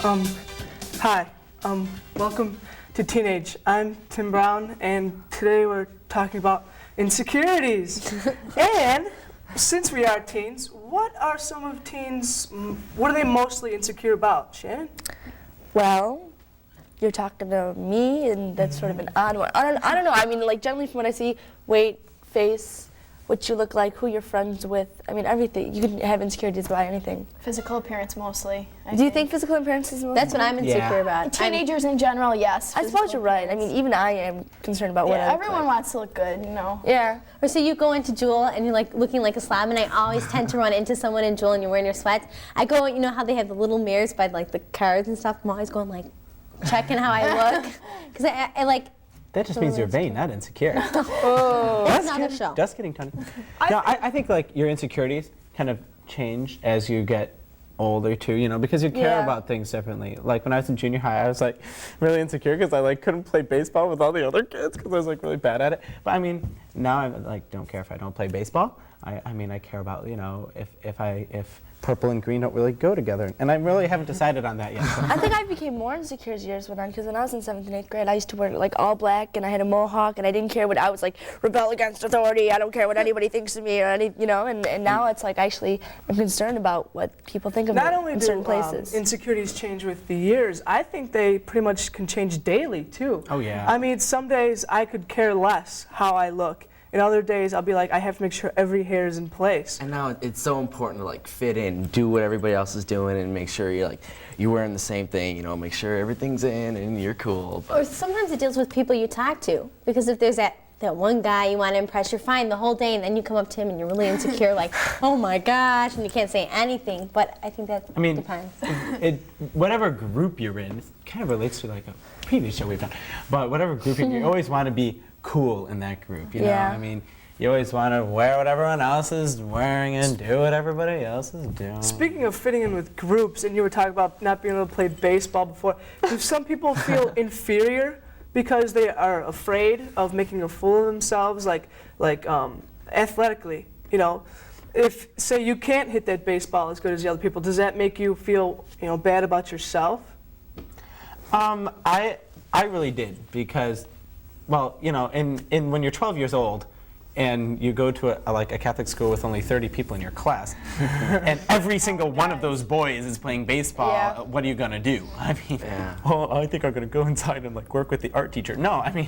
Hi, welcome to Teenage. I'm Tim Brown, and today we're talking about insecurities. And since we are teens, what are some of teens, what are they mostly insecure about, Shannon? Well, you're talking to me, and that's sort of an odd one. I don't know. I mean, like, generally from what I see, weight, face, what you look like, who you're friends with. I mean, everything. You can have insecurities about anything. Physical appearance mostly. Do you think physical appearance is mostly? That's what I'm insecure about. Teenagers in general, yes. I suppose you're right. I mean, even I am concerned about what I look everyone like. wants to look good, you know. Yeah. Or so you go into Jewel and you're like looking like a slob, and I always tend to run into someone in Jewel and you're wearing your sweats. I go, you know how they have the little mirrors by like the cars and stuff? I'm always going like, checking how I look. Because I like. That just means you're vain, not insecure. It's not a show. Just kidding, Tony. No, I think like your insecurities kind of change as you get older too, you know, because you care about things differently. Like when I was in junior high, I was like really insecure because I like couldn't play baseball with all the other kids because I was like really bad at it. But I mean, now I like don't care if I don't play baseball. I mean, I care about, you know, if purple and green don't really go together. And I really haven't decided on that yet. I think I became more insecure as years went on, because when I was in 7th and 8th grade, I used to wear like all black, and I had a mohawk, and I didn't care what I was like, rebel against authority. I don't care what anybody thinks of me or any, you know. And now it's like actually I'm concerned about what people think of me in certain places. Insecurities change with the years. I think they pretty much can change daily too. Oh yeah. I mean, some days I could care less how I look. And other days I'll be like, I have to make sure every hair is in place. And now it's so important to like fit in, do what everybody else is doing, and make sure you're wearing the same thing. You know, make sure everything's in and you're cool. Or sometimes it deals with people you talk to. Because if there's that one guy you want to impress, you're fine the whole day, and then you come up to him and you're really insecure, like, oh my gosh, and you can't say anything. But I think that depends. Whatever group you're in, it kind of relates to like a previous show we've done. But whatever group you always want to be cool in that group, you know? I mean, you always want to wear what everyone else is wearing and do what everybody else is doing. Speaking of fitting in with groups, and you were talking about not being able to play baseball before, do some people feel inferior because they are afraid of making a fool of themselves, like athletically, you know? If, say, you can't hit that baseball as good as the other people, does that make you feel, you know, bad about yourself? I really did, because, well, you know, when you're 12 years old and you go to a Catholic school with only 30 people in your class, and every single one of those boys is playing baseball, what are you gonna do? I mean, I think I'm gonna go inside and like work with the art teacher. No, I mean,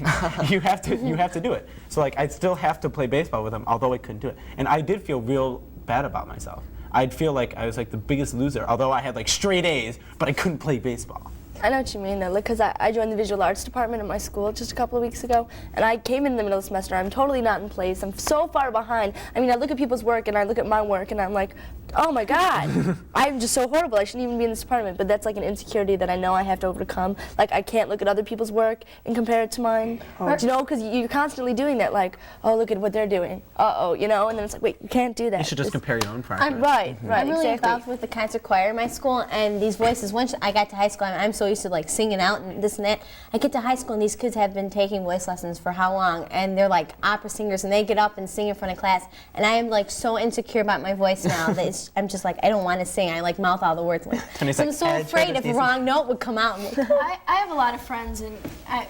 you have to do it. So like, I'd still have to play baseball with them, although I couldn't do it. And I did feel real bad about myself. I'd feel like I was like the biggest loser, although I had like straight A's, but I couldn't play baseball. I know what you mean, though, because I joined the visual arts department at my school just a couple of weeks ago, and I came in the middle of the semester. I'm totally not in place. I'm so far behind. I mean, I look at people's work, and I look at my work, and I'm like, oh my God, I'm just so horrible. I shouldn't even be in this department. But that's like an insecurity that I know I have to overcome. Like, I can't look at other people's work and compare it to mine. Do you know, because you're constantly doing that, like, oh, look at what they're doing. Uh-oh, you know, and then it's like, wait, you can't do that. You should just compare your own progress. Right, I'm really exactly. involved with the concert choir in my school, and these voices, once I got to high school, I'm so used to like singing out and this and that. I get to high school and these kids have been taking voice lessons for how long, and they're like opera singers, and they get up and sing in front of class, and I am like so insecure about my voice now that I'm just like, I don't want to sing. I like mouth all the words. Like, so I'm so afraid if a wrong note would come out. I have a lot of friends, and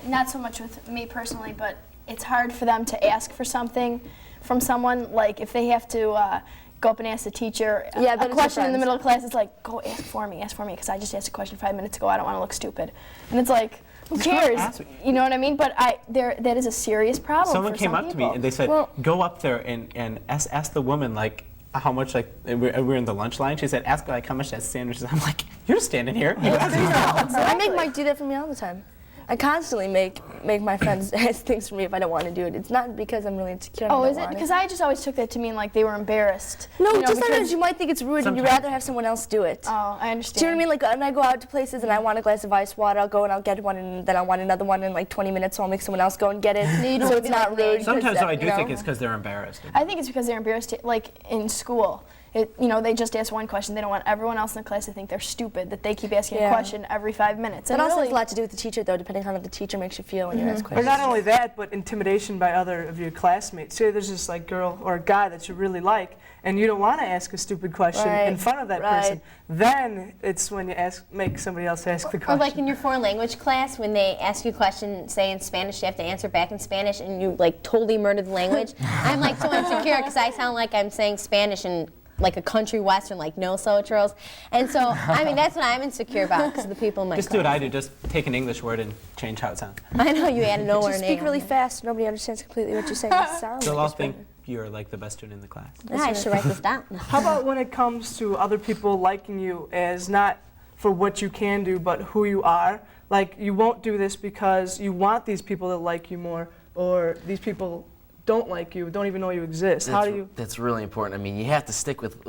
not so much with me personally, but it's hard for them to ask for something from someone. Like if they have to go up and ask the teacher a question in the middle of class, it's like, go ask for me, because I just asked a question 5 minutes ago. I don't want to look stupid. And it's like, who cares? You know what I mean? But that is a serious problem. Someone for came some up people. to me and they said, go up there and ask the woman, like, how much, like, we were in the lunch line. She said, ask like how much that sandwich is. I'm like, you're standing here. I make Mike do that for me all the time. I constantly make my friends ask things for me if I don't want to do it. It's not because I'm really insecure. Oh, is it? Because I just always took that to mean like they were embarrassed. No, just sometimes you might think it's rude and you'd rather have someone else do it. Oh, I understand. Do you know what I mean? Like when I go out to places and I want a glass of ice water, I'll go and I'll get one, and then I'll want another one in like 20 minutes, so I'll make someone else go and get it. So it's not rude. Sometimes though, I do think it's because they're embarrassed. I think it's because they're embarrassed, like in school. they just ask one question. They don't want everyone else in the class to think they're stupid, that they keep asking a question every 5 minutes. It And also really, has a lot to do with the teacher, though, depending on how the teacher makes you feel when you ask Or questions. not only that, but intimidation by other of your classmates. Say there's this like girl or a guy that you really like, and you don't want to ask a stupid question in front of that person. Then it's when you make somebody else ask the question. Or like in your foreign language class, when they ask you a question, say in Spanish, you have to answer back in Spanish, and you like totally murder the language. I'm like so insecure because I sound like I'm saying Spanish in like a country western, like nosotros. And so, I mean, that's what I'm insecure about because of the people in my Just class. do what I do. Just take an English word and change how it sounds. I know you added nowhere Just near. speak really fast. Nobody understands completely what you're saying. It sounds They'll like all it's think better. you're like the best student in the class. Yeah, I should write this down. How about when it comes to other people liking you as not for what you can do, but who you are? Like, you won't do this because you want these people to like you more, or these people don't like you, don't even know you exist. How do you? That's really important. I mean, you have to stick with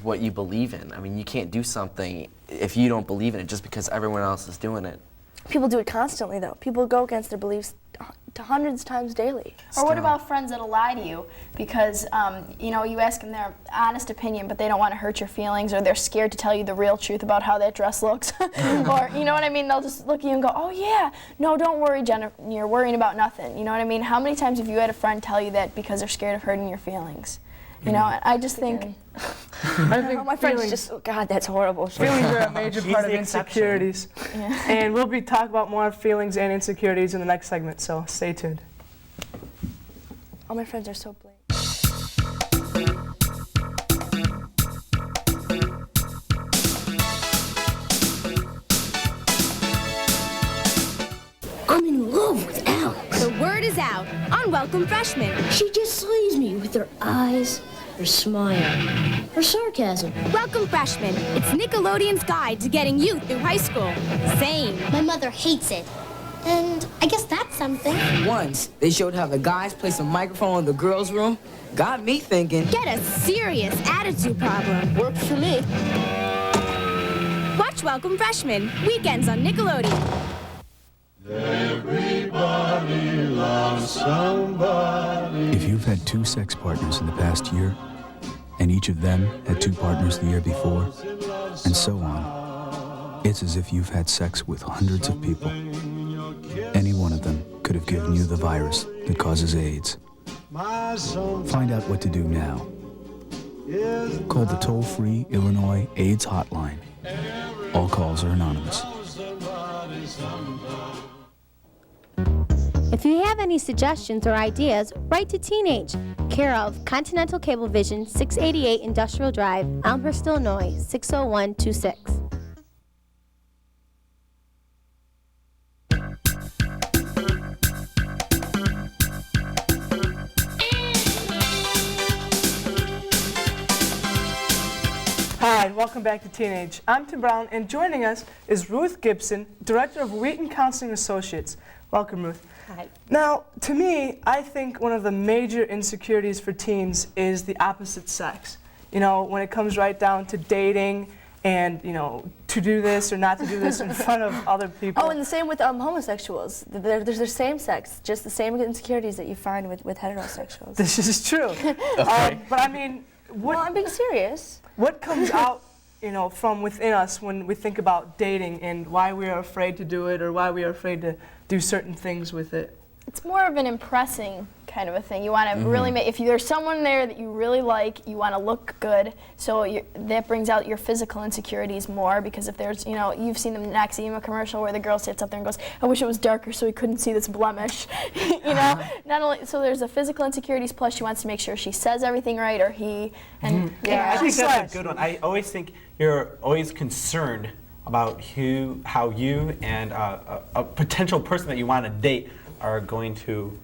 what you believe in. I mean, you can't do something if you don't believe in it just because everyone else is doing it. People do it constantly, though. People go against their beliefs hundreds of times daily. or what about friends that'll lie to you because you ask them their honest opinion, but they don't want to hurt your feelings, or they're scared to tell you the real truth about how that dress looks, or you know what I mean? They'll just look at you and go, "Oh yeah, no, don't worry, Jenna, you're worrying about nothing." You know what I mean? How many times have you had a friend tell you that because they're scared of hurting your feelings? You know, I just think. I think My friends just, oh God, that's horrible. feelings are a major part of insecurities. And we'll be talking about more feelings and insecurities in the next segment, so stay tuned. All my friends are so blatant. I'm in love with Al. The word is out. Unwelcome freshmen. She just slays me with her eyes, her smile, her sarcasm. Welcome freshmen. It's Nickelodeon's guide to getting you through high school. Same. My mother hates it. And I guess that's something. Once, they showed how the guys place a microphone in the girls' room. Got me thinking. Get a serious attitude problem. Works for me. Watch Welcome Freshmen. Weekends on Nickelodeon. Everybody loves somebody. If you've had 2 sex partners in the past year, and each of them had 2 partners the year before, and so on, it's as if you've had sex with hundreds of people. Any one of them could have given you the virus that causes AIDS. Find out what to do now. Call the toll-free Illinois AIDS hotline. All calls are anonymous. If you have any suggestions or ideas, write to Teenage, care of Continental Cablevision, 688 Industrial Drive, Elmhurst, Illinois, 60126. Hi, and welcome back to Teenage. I'm Tim Brown, and joining us is Ruth Gibson, Director of Wheaton Counseling Associates. Welcome, Ruth. Hi. Now, to me, I think one of the major insecurities for teens is the opposite sex. You know, when it comes right down to dating and, to do this or not to do this in front of other people. Oh, and the same with homosexuals. There's the same sex, just the same insecurities that you find with heterosexuals. This is true. But I mean, Well, I'm being serious. what comes out, from within us when we think about dating and why we are afraid to do it or why we are afraid to do certain things with it? It's more of an impressing kind of a thing. You want to really make, if there's someone there that you really like, you want to look good. So that brings out your physical insecurities more, because if there's, you've seen the Noxema commercial where the girl sits up there and goes, "I wish it was darker so we couldn't see this blemish." Not only, so there's the physical insecurities, plus she wants to make sure she says everything right, or he, and I think that's a good one. I always think you're always concerned about how you and a potential person that you want to date are going to,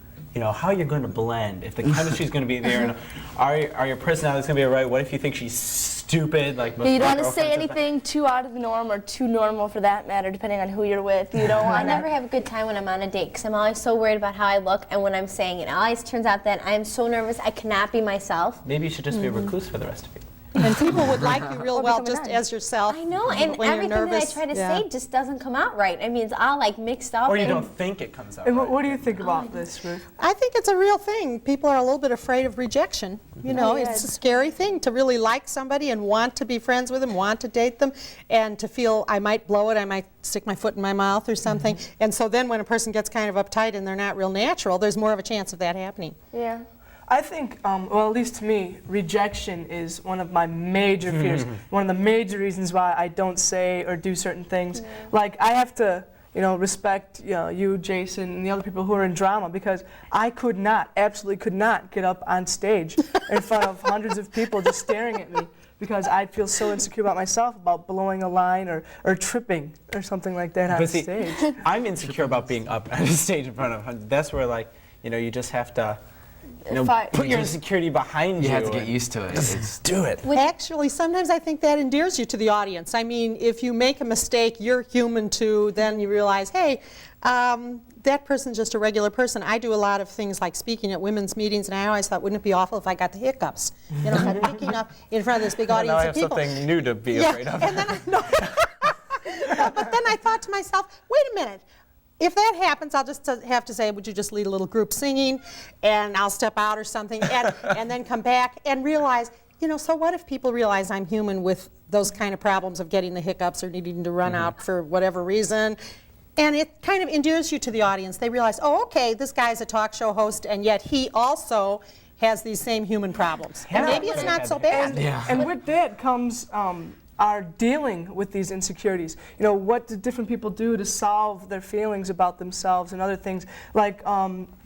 how you're going to blend, if the chemistry's going to be there, and are your personalities going to be right? What if you think she's stupid? Like most You of my don't want to say girlfriends anything too out of the norm or too normal for that matter, depending on who you're with. You don't want I never have a good time when I'm on a date because I'm always so worried about how I look, and when I'm saying it always turns out that I'm so nervous I cannot be myself. Maybe you should just be a recluse for the rest of you. And people would like you real Or well become a just nun. as yourself. I know, and when you're everything that I nervous. try to Yeah. say just doesn't come out right. I mean, it's all like mixed up. Or you and don't think it comes out And right. what do you think about this, Ruth? I think it's a real thing. People are a little bit afraid of rejection. You know, yeah. it's a scary thing to really like somebody and want to be friends with them, want to date them, and to feel I might blow it, I might stick my foot in my mouth or something. And so then when a person gets kind of uptight and they're not real natural, there's more of a chance of that happening. Yeah. I think, well, at least to me, rejection is one of my major fears. One of the major reasons why I don't say or do certain things. Like, I have to, respect you, Jason, and the other people who are in drama, because I could not, absolutely could not get up on stage in front of hundreds of people just staring at me, because I'd feel so insecure about myself about blowing a line or tripping or something like that on stage. I'm insecure about being up on a stage in front of hundreds. That's where, like, you just have to put your insecurity behind you. You have to get used to it. Just do it. Actually, sometimes I think that endears you to the audience. I mean, if you make a mistake, you're human too, then you realize, hey, that person's just a regular person. I do a lot of things like speaking at women's meetings, and I always thought, wouldn't it be awful if I got the hiccups? If I'm picking up in front of this big audience Now I of have people. something new to be afraid of. And then but then I thought to myself, wait a minute. If that happens, I'll just have to say, would you just lead a little group singing, and I'll step out or something, and then come back and realize, so what if people realize I'm human with those kind of problems of getting the hiccups or needing to run out for whatever reason? And it kind of endears you to the audience. They realize, oh, okay, this guy's a talk show host, and yet he also has these same human problems. And maybe it's not so bad. And with that comes our dealing with these insecurities. What do different people do to solve their feelings about themselves and other things, like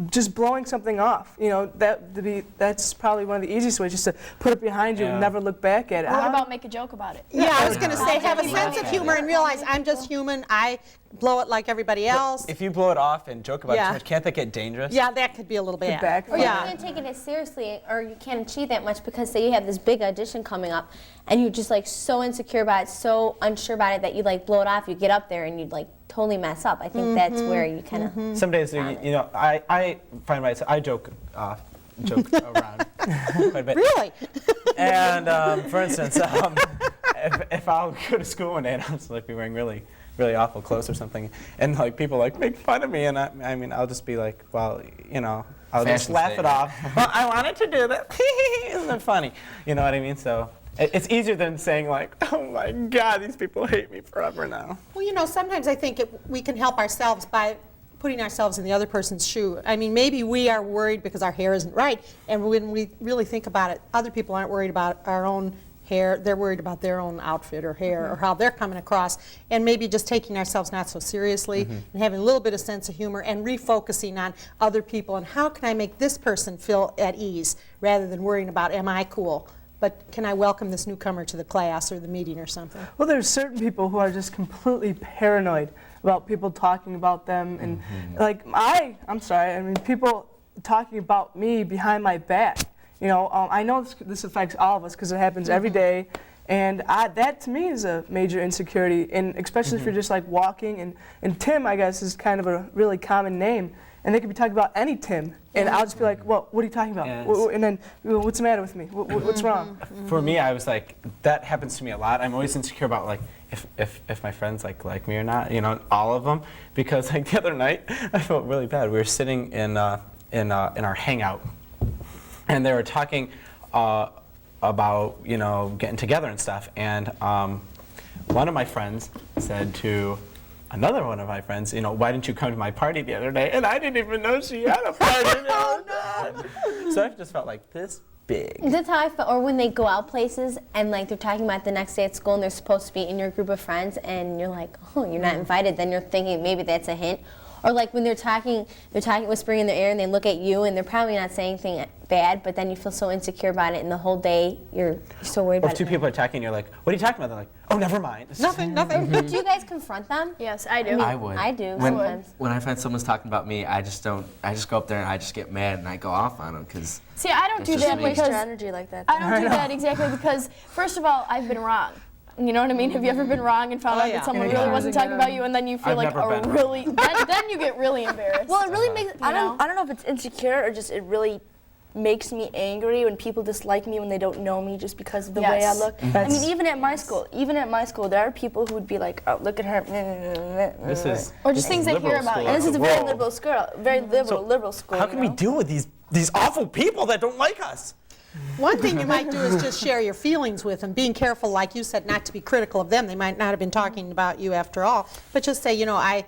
just blowing something off. That's probably one of the easiest ways, just to put it behind you and never look back at it. What about make a joke about it? Yeah, I was going to say, have a sense of humor and realize I'm just human. I blow it like everybody else. If you blow it off and joke about it too much, can't that get dangerous? Yeah, that could be a little bad. Or you can't take it as seriously, or you can't achieve that much because, say, you have this big audition coming up, and you're just like so insecure about it, so unsure about it that you like blow it off. You get up there and you like totally mess up. I think that's where you kind of. Some days, I find myself, I joke around quite a bit. Really? And for instance, if I'll go to school one day and I'll just like be wearing really awful clothes or something, and like people like make fun of me, and I mean I'll just be like, well, I'll just laugh it off. Well, I wanted to do that. Isn't that funny? You know what I mean? So it's easier than saying like, oh my God, these people hate me forever now. Well, sometimes I think we can help ourselves by putting ourselves in the other person's shoe. I mean, maybe we are worried because our hair isn't right, and when we really think about it, other people aren't worried about our own hair. They're worried about their own outfit or hair or how they're coming across, and maybe just taking ourselves not so seriously and having a little bit of sense of humor and refocusing on other people and how can I make this person feel at ease rather than worrying about am I cool, but can I welcome this newcomer to the class or the meeting or something. Well, there's certain people who are just completely paranoid about people talking about them, and like I'm sorry, I mean people talking about me behind my back. I know this affects all of us because it happens every day, and that to me is a major insecurity, and especially if you're just like walking, and Tim, I guess, is kind of a really common name, and they could be talking about any Tim, and I'll just be like, well, what are you talking about? And then, what's the matter with me? What's wrong? For me, I was like, that happens to me a lot. I'm always insecure about like if my friends like me or not, all of them, because like the other night, I felt really bad. We were sitting in our hangout, and they were talking about getting together and stuff, and one of my friends said to another one of my friends, why didn't you come to my party the other day? And I didn't even know she had a party. So I just felt like this big. That's how I felt. Or when they go out places and like they're talking about the next day at school and they're supposed to be in your group of friends and you're like, oh, you're not invited. Then you're thinking maybe that's a hint. Or like when they're talking whispering in their ear and they look at you and they're probably not saying anything bad, but then you feel so insecure about it and the whole day you're so worried about it. If two people are talking, you're like, what are you talking about? They're like, oh, never mind. Nothing. Do you guys confront them? Yes, I do. I would. I do sometimes. When I find someone's talking about me, I just go up there and I just get mad and I go off on them because. See, I don't do that because waste your energy like that. I don't do that exactly because, first of all, I've been wrong. You know what I mean? Have you ever been wrong and found out that someone really wasn't talking about you, and then you feel like then you get really embarrassed. Well, it really makes. I don't know if it's insecure or just it really makes me angry when people dislike me when they don't know me just because of the way I look. I mean, even at my school, there are people who would be like, "Oh, look at her." Or just things they hear about. And this is a very liberal school, liberal school. How can we deal with these awful people that don't like us? One thing you might do is just share your feelings with them, being careful, like you said, not to be critical of them. They might not have been talking about you after all, but just say, I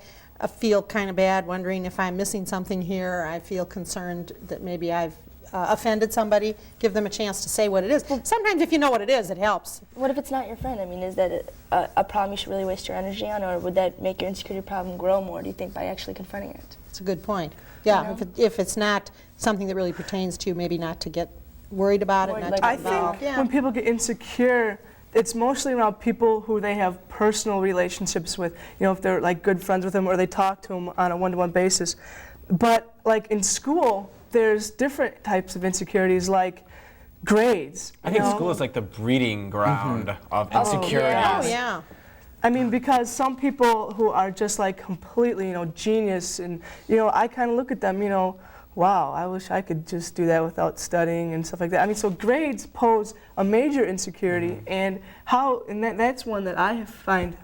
feel kind of bad, wondering if I'm missing something here. I feel concerned that maybe I've offended somebody. Give them a chance to say what it is. Sometimes if you know what it is, it helps. What if it's not your friend? I mean, is that a problem you should really waste your energy on, or would that make your insecurity problem grow more, do you think, by actually confronting it? That's a good point. Yeah, if it's not something that really pertains to you, maybe not to get worried about it. Not to I think when people get insecure, it's mostly around people who they have personal relationships with. If they're like good friends with them, or they talk to them on a one-to-one basis. But like in school, there's different types of insecurities, like grades. I think school is like the breeding ground of insecurities. Oh yeah. I mean, because some people who are just like completely, genius, and I kind of look at them, wow, I wish I could just do that without studying and stuff like that. I mean, so grades pose a major insecurity, and that's one that I find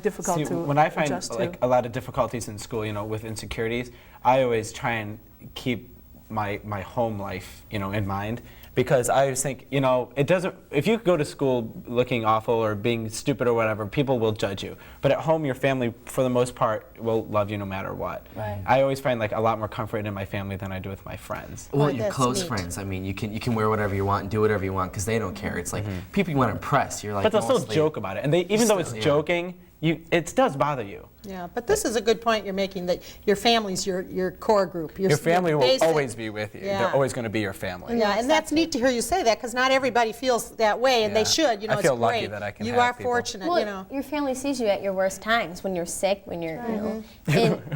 difficult to when I find adjust to. like a lot of difficulties in school, with insecurities, I always try and keep my home life, in mind. Because I always think, it doesn't, if you go to school looking awful or being stupid or whatever, people will judge you. But at home, your family, for the most part, will love you no matter what. Right. I always find like a lot more comfort in my family than I do with my friends. Well, your close friends, I mean, you can wear whatever you want and do whatever you want because they don't care. It's like people you want to impress. You're like, but they'll still joke about it. And even though it's joking, it does bother you. Yeah, but this is a good point you're making, that your family's your core group. Your family will always be with you. Yeah. They're always going to be your family. Yeah, and that's neat to hear you say that, because not everybody feels that way, and they should. I feel it's lucky great. that I can You have are people. fortunate, Well, your family sees you at your worst times, when you're sick, when you're,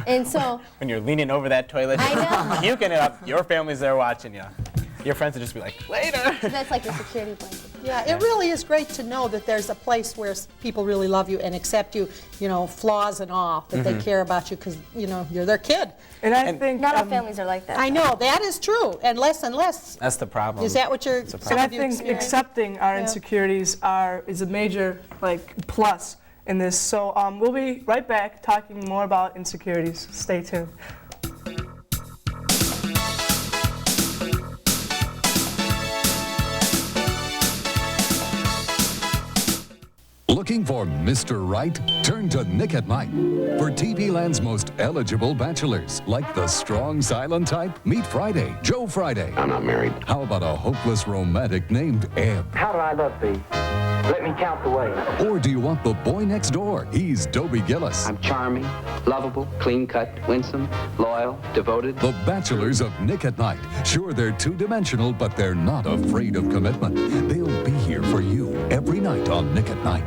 and so. When you're leaning over that toilet, I know. puking it up, your family's there watching you. Your friends will just be like, later. So that's like your security blanket. Yeah, it really is great to know that there's a place where people really love you and accept you, flaws and all, that they care about you because, you're their kid. And I think not all families are like that. I know, that is true, and less and less. That's the problem. Is that what you're And I think accepting our insecurities is a major plus in this. So we'll be right back talking more about insecurities. Stay tuned. Looking for Mr. Right? Turn to Nick at Night. For TV Land's most eligible bachelors, like the strong, silent type, meet Friday, Joe Friday. I'm not married. How about a hopeless romantic named Ebb? How do I love thee? Let me count the ways. Or do you want the boy next door? He's Dobie Gillis. I'm charming, lovable, clean-cut, winsome, loyal, devoted. The Bachelors of Nick at Night. Sure, they're two-dimensional, but they're not afraid of commitment. They'll be here for you every night on Nick at Night.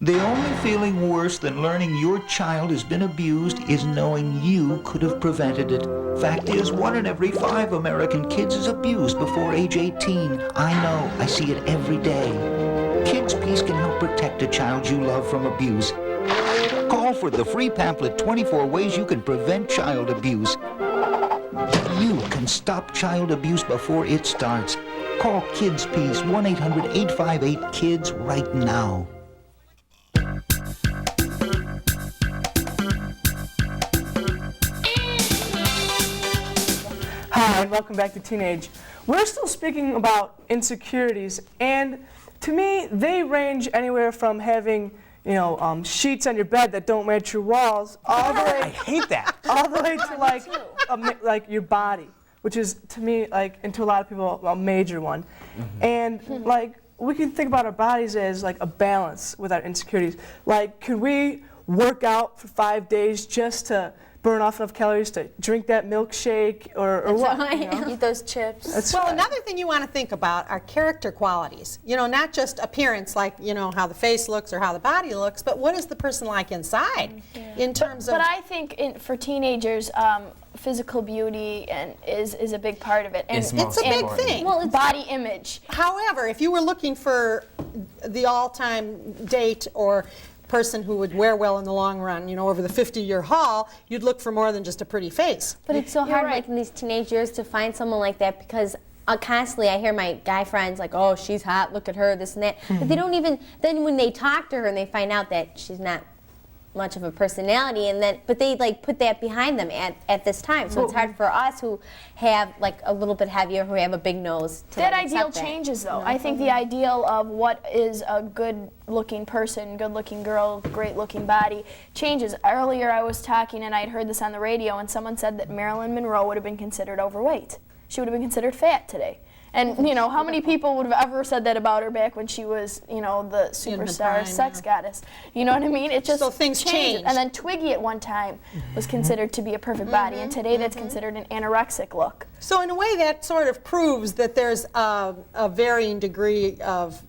The only feeling worse than learning your child has been abused is knowing you could have prevented it. Fact is, 1 in every 5 American kids is abused before age 18. I know, I see it every day. Kids Peace can help protect a child you love from abuse. Call for the free pamphlet, 24 Ways You Can Prevent Child Abuse. You can stop child abuse before it starts. Call Kids Peace, 1-800-858-KIDS right now. Hi, and welcome back to Teenage. We're still speaking about insecurities, and to me, they range anywhere from having, sheets on your bed that don't match your walls, all the way. I hate that. All the way to like your body, which is to me and to a lot of people a major one, and we can think about our bodies as a balance with our insecurities. Could we work out for 5 days just to burn off enough calories to drink that milkshake or what? Eat those chips. Well, another thing you want to think about are character qualities. Not just appearance, how the face looks or how the body looks, but what is the person like inside in terms of... But I think for teenagers, physical beauty is a big part of it. And it's a big thing. Well, it's body image. However, if you were looking for the all-time date or person who would wear well in the long run, you know, over the 50-year haul, you'd look for more than just a pretty face. But it's so hard, like in these teenage years, to find someone like that because constantly I hear my guy friends like, oh, she's hot, look at her, this and that. But they don't even, then when they talk to her and they find out that she's not much of a personality, and then but they like put that behind them at this time. So it's hard for us who have like a little bit heavier, who have a big nose. To that ideal changes though. I think the ideal of what is a good-looking person, good-looking girl, great-looking body changes. Earlier I was talking and I'd heard this on the radio, and someone said that Marilyn Monroe would have been considered overweight. She would have been considered fat today. And, you know, how many people would have ever said that about her back when she was, you know, the superstar sex goddess? You know what I mean? It just so things change. And then Twiggy at one time was considered to be a perfect body, and today that's considered an anorexic look. So in a way that sort of proves that there's a varying degree of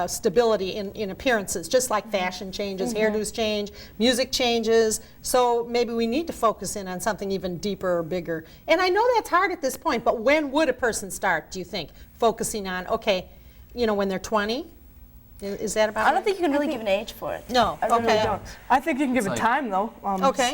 stability in appearances, just like fashion changes, hairdos change, music changes. So maybe we need to focus in on something even deeper or bigger. And I know that's hard at this point, but when would a person start, do you think, focusing on, okay, you know, when they're 20? Is that about I don't think you can really give an age for it. No, I really don't. I think you can give it time, though.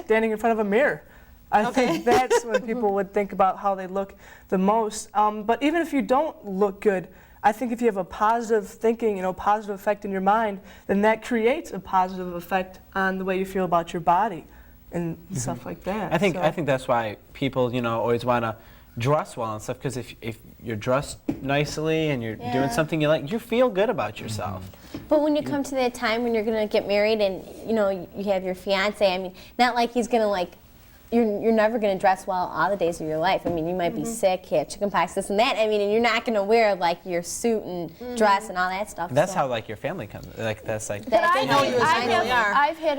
Standing in front of a mirror. I think that's when people would think about how they look the most. But even if you don't look good, I think if you have a positive thinking, you know, positive effect in your mind, then that creates a positive effect on the way you feel about your body and stuff like that. I think that's why people, you know, always want to dress well and stuff, because if you're dressed nicely and you're doing something you like, you feel good about yourself. But when you come to that time when you're going to get married and, you know, you have your fiance, I mean, not like he's going to like, you're never going to dress well all the days of your life. I mean, you might be sick, have chickenpox, this and that. I mean, and you're not going to wear like your suit and dress and all that stuff. That's how like your family comes. Like that's like. But I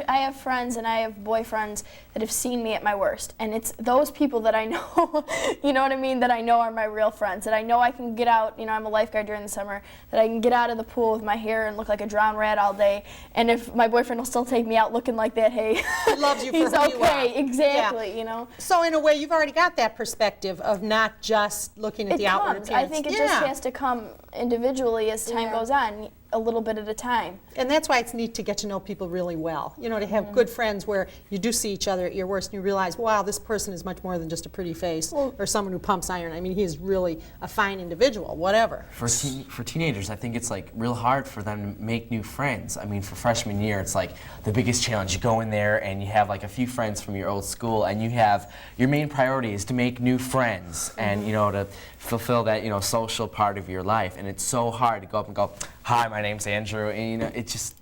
have friends and I have boyfriends that have seen me at my worst, and it's those people that I know. You know what I mean? That I know are my real friends. That I know I can get out. You know, I'm a lifeguard during the summer. That I can get out of the pool with my hair and look like a drowned rat all day. And if my boyfriend will still take me out looking like that, hey, he loves you for he's who you are. okay. Exactly. Yeah. You know. So in a way, you've already got that perspective of not just looking at the outward appearance. I think it just has to come individually as time goes on, a little bit at a time. And that's why it's neat to get to know people really well. You know, to have good friends where you do see each other at your worst and you realize, wow, this person is much more than just a pretty face or someone who pumps iron. I mean, he is really a fine individual, whatever. For teenagers, I think it's like real hard for them to make new friends. I mean, for freshman year, it's like the biggest challenge. You go in there and you have like a few friends from your old school, and you have your main priority is to make new friends and, you know, to fulfill that, you know, social part of your life. And it's so hard to go up and go, hi, my name's Andrew, and you know, it's just,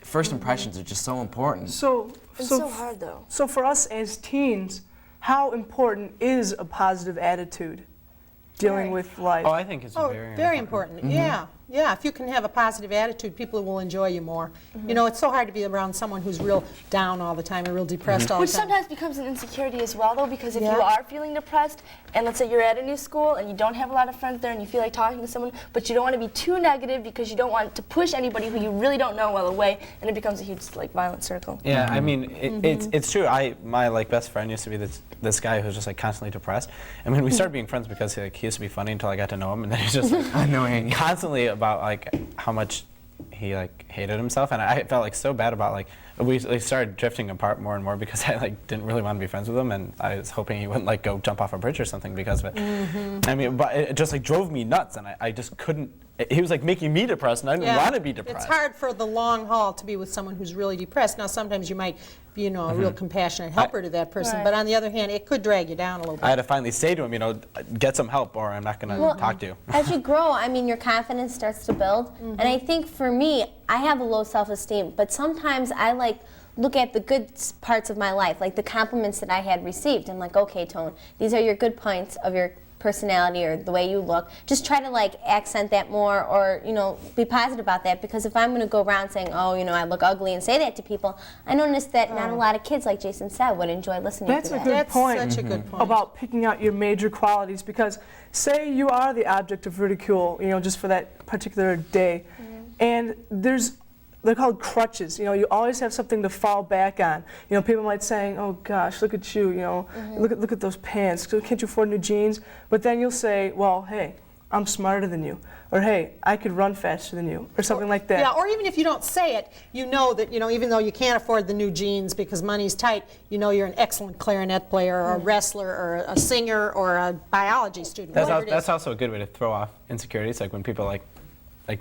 first impressions are just so important. It's so hard though. So for us as teens, how important is a positive attitude dealing with life? Oh, I think it's very important. Yeah, if you can have a positive attitude, people will enjoy you more. You know, it's so hard to be around someone who's real down all the time and real depressed all the Which time. sometimes becomes an insecurity as well, though, because if you are feeling depressed, and let's say you're at a new school and you don't have a lot of friends there and you feel like talking to someone, but you don't want to be too negative because you don't want to push anybody who you really don't know well away, and it becomes a huge, like, violent circle. Yeah, I mean, it's true. My like best friend used to be this guy who's just like constantly depressed. I mean, we started being friends because he used to be funny until I got to know him, and then he's just like annoying, constantly about like how much he like hated himself, and I felt like so bad about like we started drifting apart more and more because I like didn't really want to be friends with him, and I was hoping he wouldn't like go jump off a bridge or something because of it. I mean, but it just like drove me nuts, and I just couldn't. He was like making me depressed, and I didn't want to be depressed. It's hard for the long haul to be with someone who's really depressed. Now, sometimes you might be, you know, a real compassionate helper to that person, but on the other hand, it could drag you down a little bit. I had to finally say to him, you know, get some help, or I'm not going to talk to you. As you grow, I mean, your confidence starts to build, and I think for me, I have a low self-esteem, but sometimes I like look at the good parts of my life, like the compliments that I had received. I'm like, okay, Tone, these are your good points of your personality or the way you look. Just try to like accent that more, or, you know, be positive about that, because if I'm going to go around saying, oh, you know, I look ugly and say that to people, I noticed that not a lot of kids, like Jason said, would enjoy listening to that. That's such a good point about picking out your major qualities, because say you are the object of ridicule, you know, just for that particular day, and they're called crutches. You know, you always have something to fall back on. You know, people might say, "Oh gosh, look at you. You know, look at those pants. Can't you afford new jeans?" But then you'll say, "Well, hey, I'm smarter than you, or hey, I could run faster than you, or something like that. Yeah, or even if you don't say it, you know that, even though you can't afford the new jeans because money's tight, you're an excellent clarinet player or a wrestler or a singer or a biology student. That's also a good way to throw off insecurities, like when people like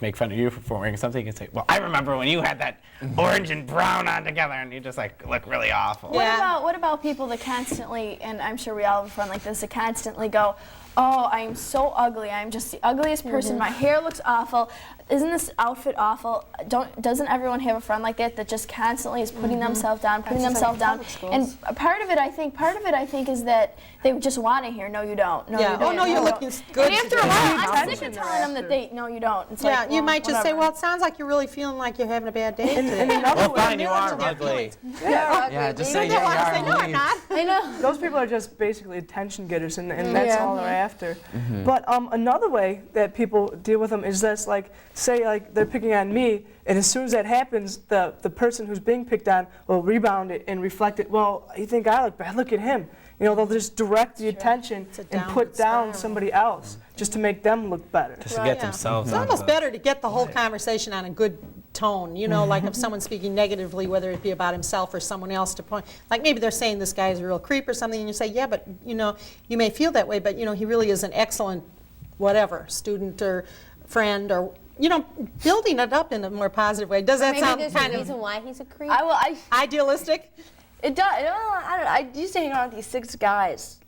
make fun of you for wearing something, you can say, well, I remember when you had that orange and brown on together, and you just look really awful. What about people that constantly, and I'm sure we all have a friend like this, that constantly go, oh, I am so ugly. I'm just the ugliest person. My hair looks awful. Isn't this outfit awful? Doesn't everyone have a friend like that just constantly is putting themselves down, putting themselves down? And part of it, I think, is that they just want to hear, no, you don't. No, you don't. Oh, no, you're looking good. And after a while, I'm sick of telling them that no, you don't. It's like, you might just say, well, it sounds like you're really feeling like you're having a bad day today. Well, fine, you are ugly. Yeah, just say, yeah, you No, are. I'm not. I know. Those people are just basically attention getters, and that's all they're after. But another way that people deal with them is this, say they're picking on me, and as soon as that happens, the person who's being picked on will rebound it and reflect it. Well, you think I look bad? Look at him. They'll just direct the attention and put down somebody else just to make them look better. Just to get themselves It's almost better to get the whole conversation on a good tone, like if someone's speaking negatively, whether it be about himself or someone else, to point, like maybe they're saying this guy is a real creep or something, and you say, yeah, but you may feel that way, but he really is an excellent whatever, student or friend, or building it up in a more positive way. Does that sound kind of reason why he's a creep? idealistic? It does. I don't know. I used to hang around with these 6 guys,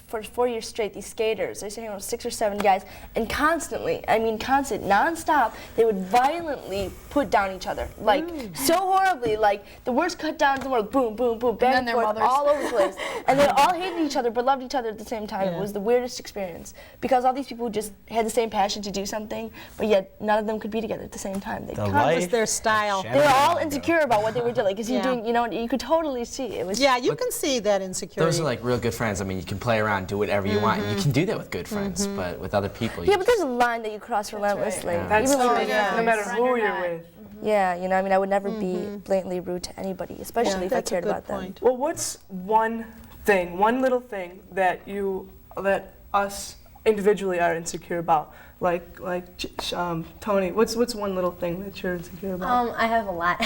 for 4 years straight, these skaters. I used to hang around with 6 or 7 guys, and constantly, nonstop, they would violently put down each other. So horribly, the worst cut downs in the world, boom, boom, boom, back and forth, all over the place. And they all hated each other, but loved each other at the same time. It was the weirdest experience, because all these people just had the same passion to do something, but yet none of them could be together at the same time. That was their style. They were all insecure about what they were doing. Is he doing, you could totally see. It was you can see that insecurity. Those are real good friends. I mean, you can play around, do whatever you want. And you can do that with good friends, but with other people, but there's a line that you cross relentlessly. That's no matter who you're with. Yeah, I would never be blatantly rude to anybody, especially if I cared about them. Well, what's one little thing that us individually are insecure about? Tony, what's one little thing that you're insecure about? I have a lot.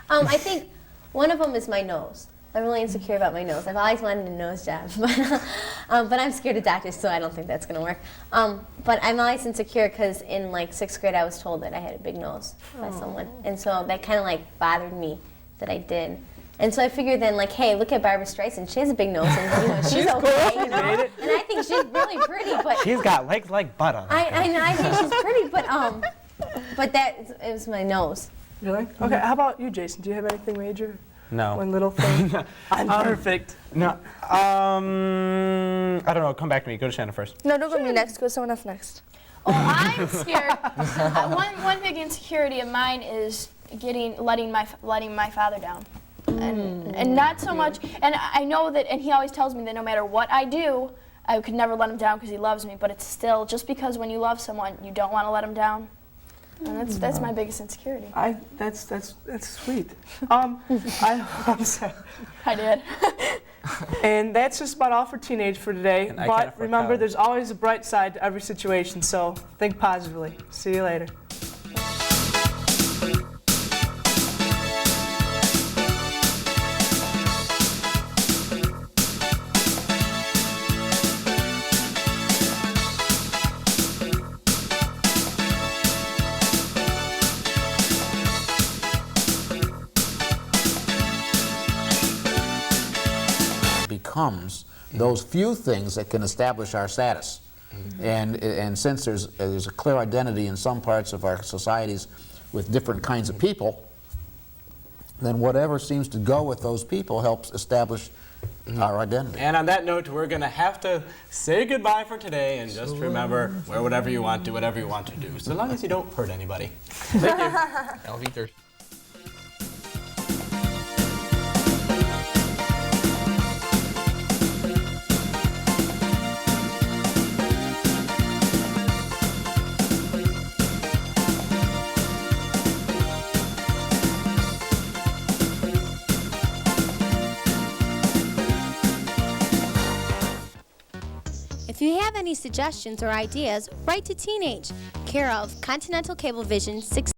I think one of them is my nose. I'm really insecure about my nose. I've always wanted a nose job, but I'm scared of doctors, so I don't think that's going to work. But I'm always insecure because in 6th grade I was told that I had a big nose by someone, and so that kind of bothered me that I did. And so I figured then, hey, look at Barbara Streisand. She has a big nose, and she's okay, and I think she's really pretty. But she's got legs like butter. I think she's pretty, but it was my nose. Really? Okay. How about you, Jason? Do you have anything major? No. One little thing? I'm perfect. No. I don't know. Come back to me. Go to Shannon first. No, don't go to me next. Go to someone else next. Oh, I'm scared. One big insecurity of mine is letting my father down. And not so much, and I know that, and he always tells me that no matter what I do, I could never let him down because he loves me, but it's still, just because when you love someone, you don't want to let him down. And that's my biggest insecurity. That's sweet. I'm sorry. I did. And that's just about all for teenage for today. But remember, there's always a bright side to every situation, so think positively. See you later. Becomes those few things that can establish our status. And since there's a clear identity in some parts of our societies with different kinds of people, then whatever seems to go with those people helps establish our identity. And on that note, we're going to have to say goodbye for today, and just remember, wear whatever you want, do whatever you want to do, so long as you don't hurt anybody. Thank you. Elviter. It's If you have any suggestions or ideas, write to Teenage, care of Continental Cablevision 6